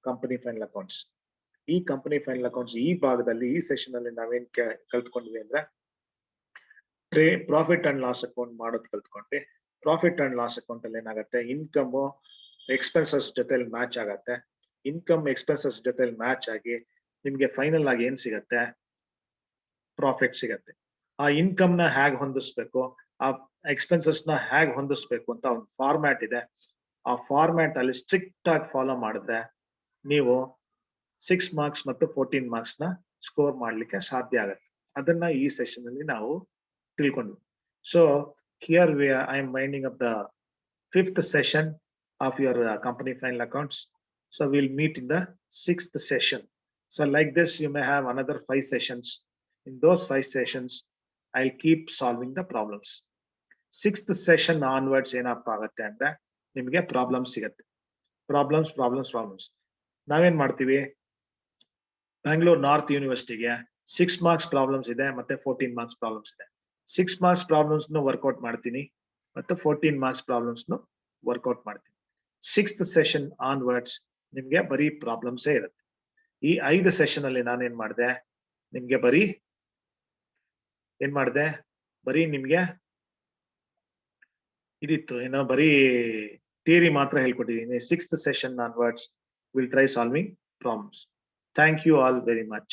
company final accounts. ಈ company final accounts ಈ ಭಾಗದಲ್ಲಿ ಈ session ಅಲ್ಲಿ ನಾವೇನ್ ಕಲ್ತ್ಕೊಂಡ್ವಿ ಅಂದ್ರೆ profit and loss account ಮಾಡೋದು ಕಲ್ತ್ಕೊಂಡ್ವಿ. Profit and loss account ಅಲ್ಲಿ ಏನಾಗುತ್ತೆ, ಇನ್ಕಮ್ ಎಕ್ಸ್ಪೆನ್ಸಸ್ ಜೊತೆಲಿ ಮ್ಯಾಚ್ ಆಗತ್ತೆ. ಇನ್ಕಮ್ ಎಕ್ಸ್ಪೆನ್ಸಸ್ ಜೊತೆಲಿ ಮ್ಯಾಚ್ ಆಗಿ ನಿಮ್ಗೆ ಫೈನಲ್ ಆಗಿ ಏನ್ ಸಿಗತ್ತೆ, ಪ್ರಾಫಿಟ್ ಸಿಗತ್ತೆ. ಆ ಇನ್ಕಮ್ ನ ಹೇಗ್ ಹೊಂದಿಸ್ಬೇಕು, ಆ ಎಕ್ಸ್ಪೆನ್ಸಸ್ ನ ಹೇಗ್ ಹೊಂದಿಸ್ಬೇಕು ಅಂತ ಒಂದು ಫಾರ್ಮ್ಯಾಟ್ ಇದೆ. ಆ ಫಾರ್ಮ್ಯಾಟ್ ಅಲ್ಲಿ ಸ್ಟ್ರಿಕ್ಟ್ ಆಗಿ ಫಾಲೋ ಮಾಡಿದ್ರೆ ನೀವು 6 marks ಮತ್ತು 14 marks ನ ಸ್ಕೋರ್ ಮಾಡ್ಲಿಕ್ಕೆ ಸಾಧ್ಯ ಆಗತ್ತೆ. ಅದನ್ನ ಈ ಸೆಷನ್ ಅಲ್ಲಿ ನಾವು ತಿಳ್ಕೊಂಡ್ವಿ. So here I am winding up the 5th session of your company final accounts. So we'll meet in the 6th session. So like this, you may have another 5 sessions. In those 5 sessions, I'll keep solving the problems. 6th session onwards, ಏನಪ್ಪ ಆಗುತ್ತೆ ಅಂದ್ರೆ ನಿಮಗೆ problems ಸಿಗತ್ತೆ. Problems ನಾವೇನ್ ಮಾಡ್ತೀವಿ, Bangalore north ಯೂನಿವರ್ಸಿಟಿಗೆ 6 marks problems ಇದೆ, ಮತ್ತೆ 14 marks problems ಇದೆ. 6 marks ಪ್ರಾಬ್ಲಮ್ಸ್ ವರ್ಕೌಟ್ ಮಾಡ್ತೀನಿ, ಮತ್ತೆ 14 marks ಪ್ರಾಬ್ಲಮ್ಸ್ ವರ್ಕೌಟ್ ಮಾಡ್ತೀನಿ. 6th session ಆನ್ವರ್ಡ್ಸ್ ನಿಮ್ಗೆ ಬರೀ ಪ್ರಾಬ್ಲಮ್ಸೇ ಇರುತ್ತೆ. ಈ 5 ಸೆಷನ್ ಅಲ್ಲಿ ನಾನೇನ್ ಮಾಡಿದೆ, ನಿಮ್ಗೆ ಬರೀ ನಿಮ್ಗೆ ಇದಿತ್ತು ಏನೋ ಬರೀ ಥಿಯರಿ ಮಾತ್ರ ಹೇಳ್ಕೊಟ್ಟಿದ್ದೀನಿ. 6th session onwards we'll try solving problems. Thank you all very much.